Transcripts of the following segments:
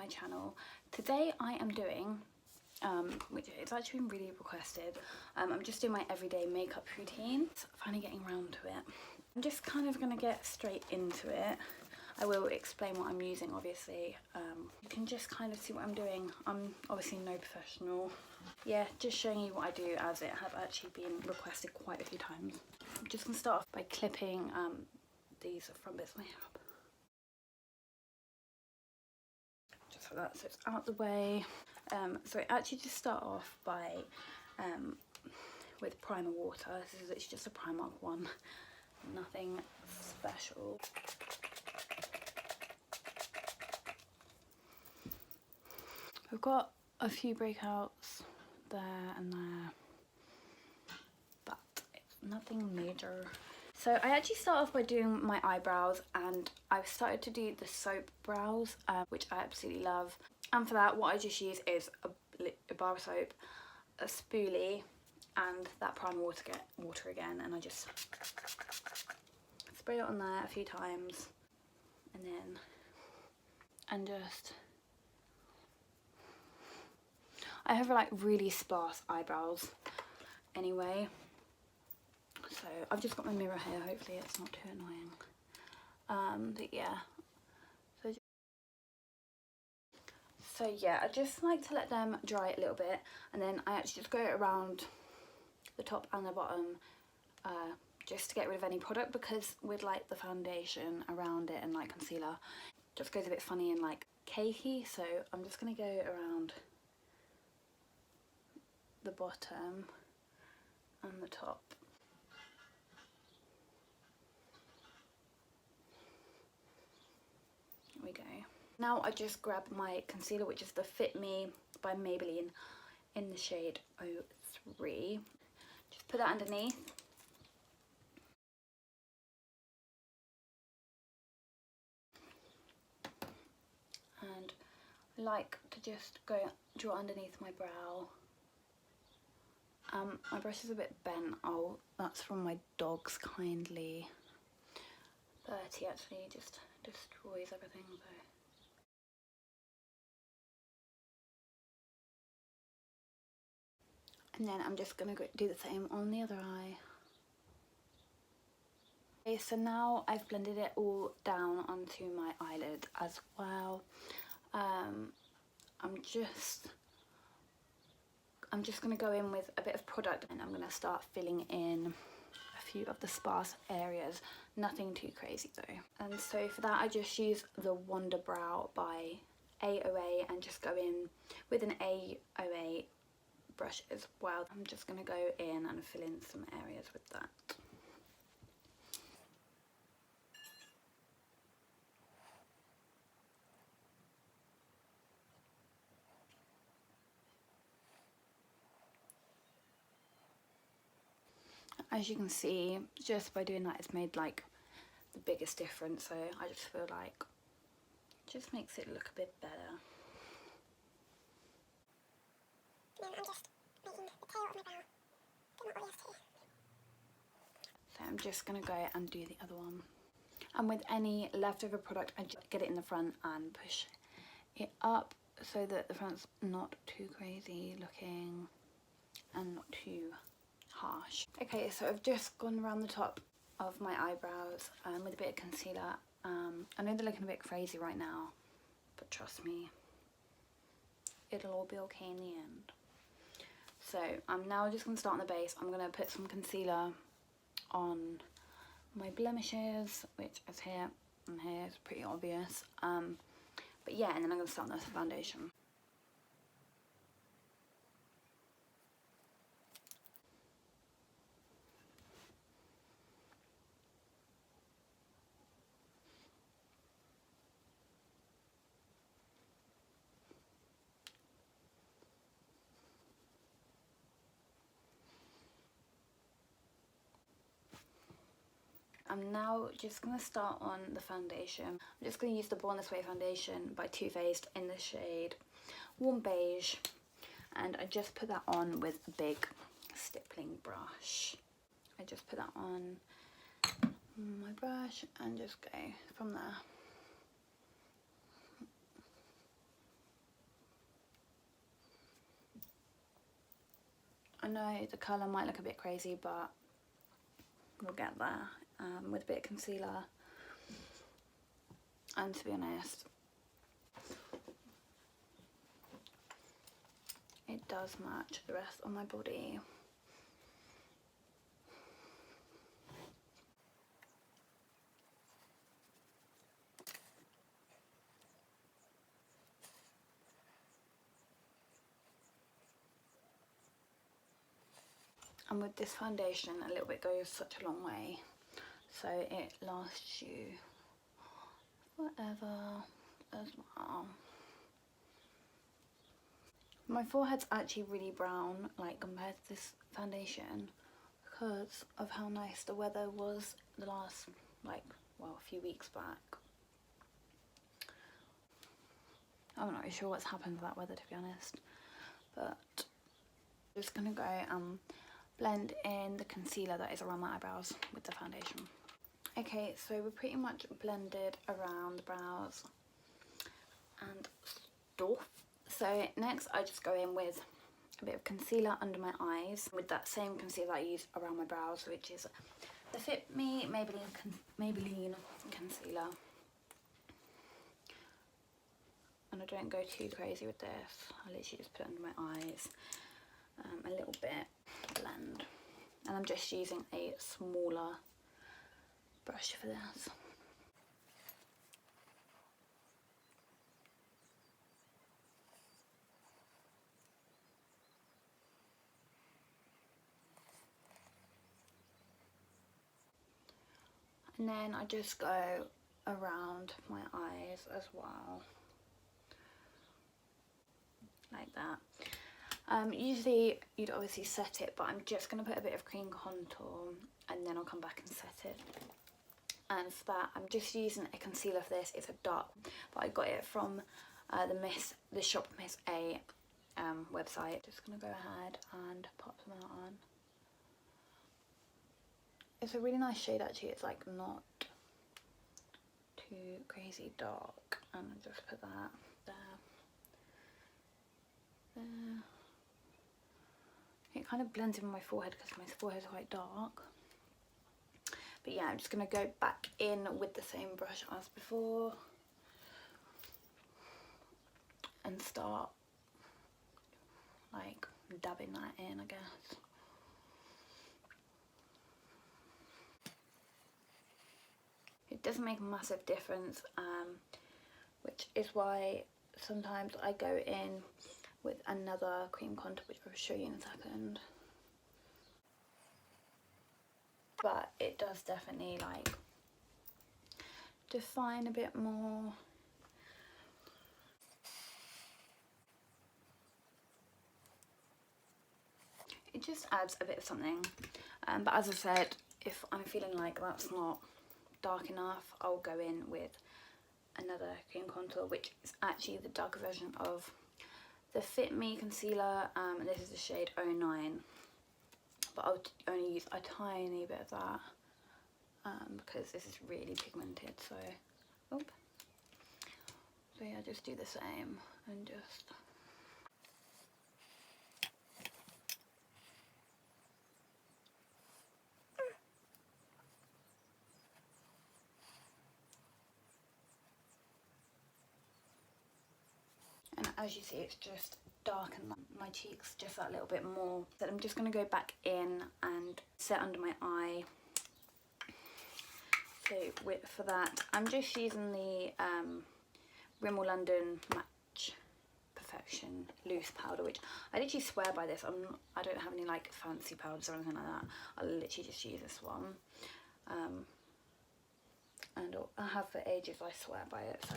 my channel. Today I am doing, which it's actually been really requested, I'm just doing my everyday makeup routine. Finally getting around to it. I'm just kind of going to get straight into it. I will explain what I'm using, obviously. You can just kind of see what I'm doing. I'm obviously no professional. Yeah, just showing you what I do, as it has actually been requested quite a few times. I'm just going to start off by clipping these front bits of my hair up. Just like that, so it's out the way. So I actually just start off by with primer water. This is literally just a Primark one, nothing special. I've got a few breakouts there and there, but it's nothing major. So I actually start off by doing my eyebrows, and I've started to do the soap brows, which I absolutely love. And for that, what I just use is a bar of soap, a spoolie, and that primer water again, and I just spray it on there a few times, and just, I have like really sparse eyebrows anyway, so I've just got my mirror here, hopefully it's not too annoying. But yeah, so yeah, I just like to let them dry a little bit, and then I actually just go around the top and the bottom, just to get rid of any product, because with like the foundation around it and like concealer, it just goes a bit funny and like cakey. So I'm just gonna go around the bottom and the top. There we go. Now I just grab my concealer, which is the Fit Me by Maybelline in the shade 03. Just put that underneath. And I like to just draw underneath my brow. My brush is a bit bent. Oh, that's from my dog's kindly 30, actually, just destroys everything though. And then I'm just gonna do the same on the other eye. Okay, so now I've blended it all down onto my eyelid as well. I'm just gonna go in with a bit of product, and I'm gonna start filling in a few of the sparse areas, nothing too crazy though. And so for that, I just use the Wonder Brow by AOA and just go in with an AOA brush as well. I'm just gonna go in and fill in some areas with that. As you can see, just by doing that, it's made like the biggest difference. So I just feel like it just makes it look a bit better. Then I'm just making the tail of my brow, but not obvious too. So I'm just gonna go and do the other one. And with any leftover product, I just get it in the front and push it up so that the front's not too crazy looking and not too harsh. Okay, so I've just gone around the top of my eyebrows with a bit of concealer. I know they're looking a bit crazy right now, but trust me, it'll all be okay in the end. So I'm now just going to start on the base. I'm going to put some concealer on my blemishes, which is here and here. It's pretty obvious. But yeah, and then I'm going to start on the foundation. I'm now just going to start on the foundation. I'm just going to use the Born This Way foundation by Too Faced in the shade Warm Beige, and I just put that on with a big stippling brush. I just put that on my brush and just go from there. I know the colour might look a bit crazy, but we'll get there with a bit of concealer. And to be honest, it does match the rest of my body. And with this foundation, a little bit goes such a long way. So it lasts you forever as well. My forehead's actually really brown, like compared to this foundation, because of how nice the weather was the last, like, well, a few weeks back. I'm not really sure what's happened to that weather, to be honest, but I'm just gonna go and blend in the concealer that is around my eyebrows with the foundation. Okay, so we're pretty much blended around the brows and stuff. So next I just go in with a bit of concealer under my eyes with that same concealer I use around my brows, which is the Fit Me Maybelline concealer. And I don't go too crazy with this. I literally just put it under my eyes, a little bit, blend. And I'm just using a smaller brush for this. And then I just go around my eyes as well, like that. Usually you'd obviously set it, but I'm just going to put a bit of cream contour and then I'll come back and set it. And for that I'm just using a concealer for this. It's a dark, but I got it from the Shop Miss A website. Just going to go ahead and pop some out on. It's a really nice shade actually. It's like not too crazy dark, and I'll just put that there. It kind of blends in my forehead because my forehead's quite dark. But yeah, I'm just going to go back in with the same brush as before and start like dabbing that in, I guess. It doesn't make a massive difference, which is why sometimes I go in with another cream contour, which I'll show you in a second. But it does definitely like define a bit more. It just adds a bit of something. But as I said, if I'm feeling like that's not dark enough, I'll go in with another cream contour, which is actually the darker version of the Fit Me concealer, and this is the shade 09, but I'll only use a tiny bit of that because this is really pigmented. So yeah, just do the same and just and as you see, it's just darken my cheeks just that little bit more. So I'm just going to go back in and set under my eye. So for that, I'm just using the Rimmel London Match Perfection loose powder, which I literally swear by this. I don't have any like fancy powders or anything like that. I literally just use this one, and I have for ages. I swear by it. So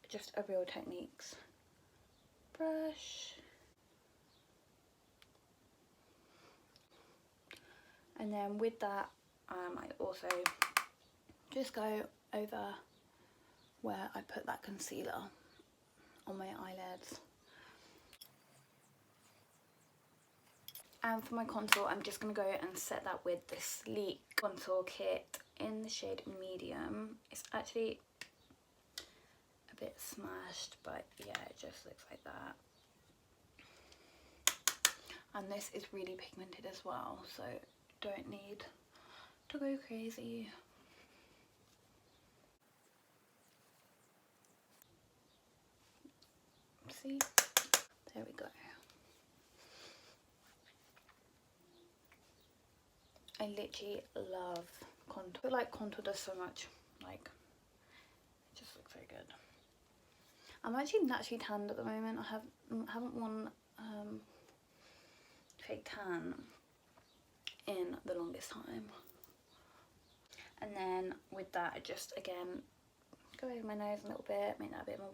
just a Real Techniques brush, and then with that I also just go over where I put that concealer on my eyelids. And for my contour, I'm just going to go and set that with the Sleek Contour Kit in the shade Medium. It's actually a bit smashed, but yeah, it just looks like that. And this is really pigmented as well, so don't need to go crazy. See? There we go. I literally love contour. I feel like contour does so much, like, it just looks so good. I'm actually naturally tanned at the moment. I haven't worn fake tan in the longest time. And then with that, I just again go over my nose a little bit, make that a bit more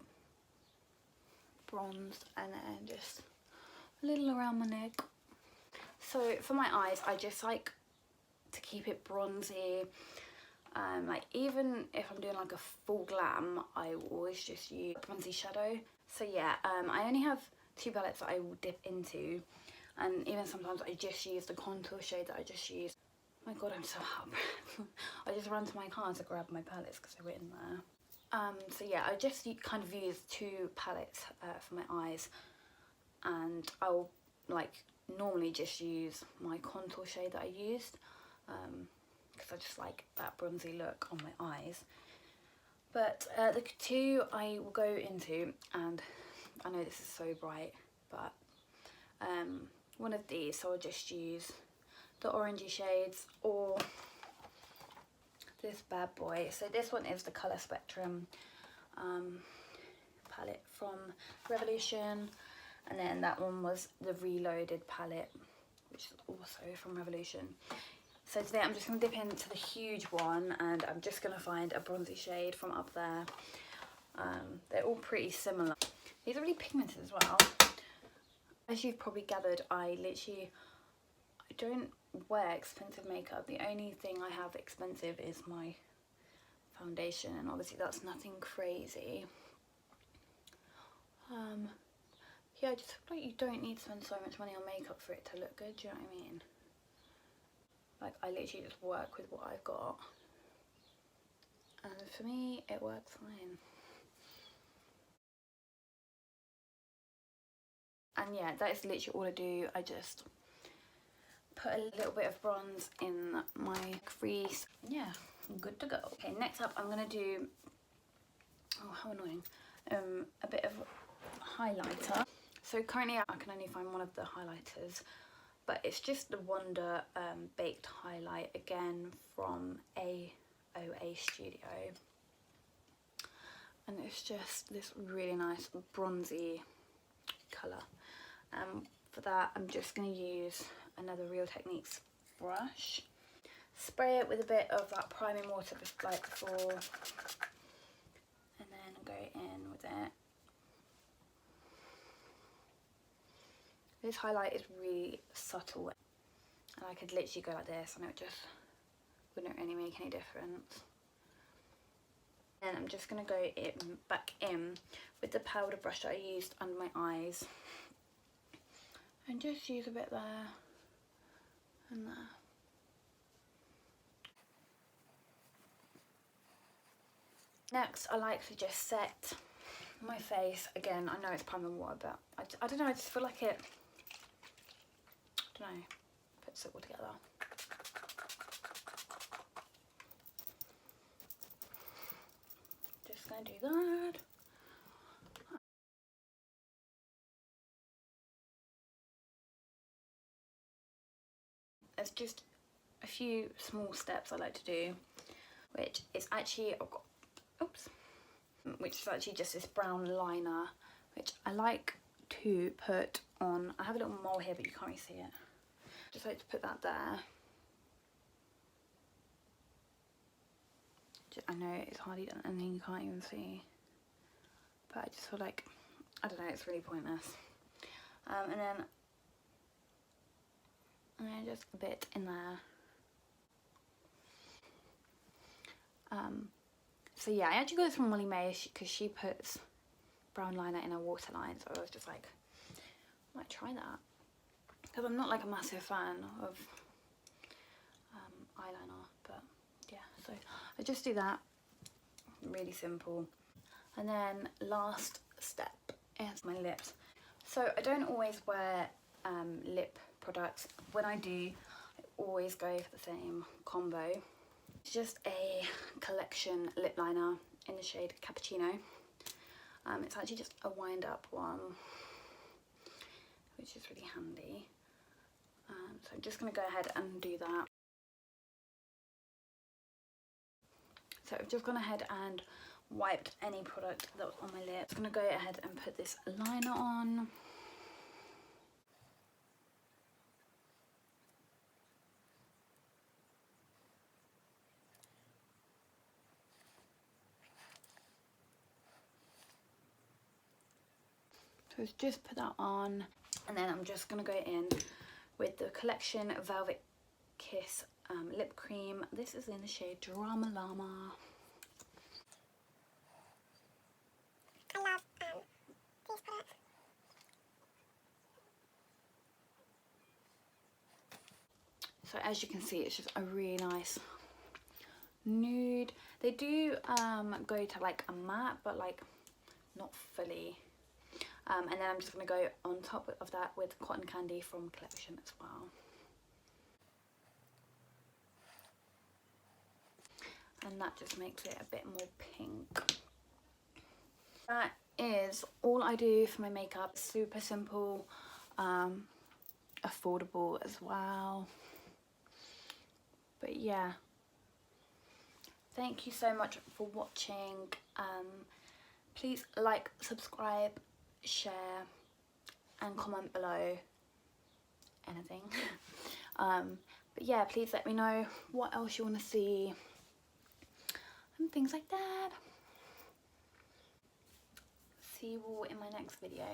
bronzed, and then just a little around my neck. So for my eyes, I just like to keep it bronzy. Like even if I'm doing like a full glam, I will always just use bronzy shadow. So yeah, I only have 2 palettes that I will dip into, and even sometimes I just use the contour shade that I just used. Oh my god, I'm so out of breath. I just ran to my car to grab my palettes because they were in there. So yeah, I just kind of use 2 palettes for my eyes, and I'll like normally just use my contour shade that I used, because I just like that bronzy look on my eyes. But the 2 I will go into, and I know this is so bright, but one of these, so I'll just use the orangey shades or this bad boy. So this one is the Colour Spectrum palette from Revolution, and then that one was the Reloaded palette, which is also from Revolution. So today I'm just going to dip into the huge one, and I'm just going to find a bronzy shade from up there. They're all pretty similar. These are really pigmented as well. As you've probably gathered, I don't wear expensive makeup. The only thing I have expensive is my foundation, and obviously that's nothing crazy. Yeah, I just feel like you don't need to spend so much money on makeup for it to look good, do you know what I mean? Like, I literally just work with what I've got, and for me it works fine. And yeah, that is literally all I do. I just put a little bit of bronze in my crease. Yeah, I'm good to go. Okay, next up I'm gonna do, oh how annoying, a bit of highlighter. So currently I can only find one of the highlighters, but it's just the Wonder Baked Highlight, again from AOA Studio. And it's just this really nice bronzy colour. For that I'm just going to use another Real Techniques brush. Spray it with a bit of that priming water like before, and then go in with it. This highlight is really subtle, and I could literally go like this and it just wouldn't really make any difference. Then I'm just going to go back in with the powder brush that I used under my eyes, and just use a bit there and there. Next, I like to just set my face. Again, I know it's priming water, but I don't know, I just feel like it, I don't know, puts it all together. Just gonna do that. There's just a few small steps I like to do, which is actually, which is actually just this brown liner, which I like to put on. I have a little mole here, but you can't really see it. Just like to put that there. I know it's hardly done and then you can't even see, but I just feel like, I don't know, it's really pointless. And then just a bit in there. So yeah, I actually got this from Molly May because she puts brown liner in her waterline, so I was just like, I might try that, because I'm not like a massive fan of eyeliner, but yeah, so I just do that, really simple. And then last step is my lips. So I don't always wear lip products. When I do, I always go for the same combo. It's just a collection lip liner in the shade Cappuccino. It's actually just a wind up one, which is really handy. So I'm just going to go ahead and do that. So I've just gone ahead and wiped any product that was on my lips. I'm going to go ahead and put this liner on. So let's just put that on, and then I'm just going to go in with the Collection Velvet Kiss lip cream. This is in the shade Drama Llama. I love these products. So as you can see, it's just a really nice nude. They do go to like a matte, but like not fully. And then I'm just going to go on top of that with Cotton Candy from Collection as well. And that just makes it a bit more pink. That is all I do for my makeup. Super simple, affordable as well. But yeah, thank you so much for watching. Please like, subscribe, share and comment below anything. But yeah, please let me know what else you want to see and things like that. See you all in my next video.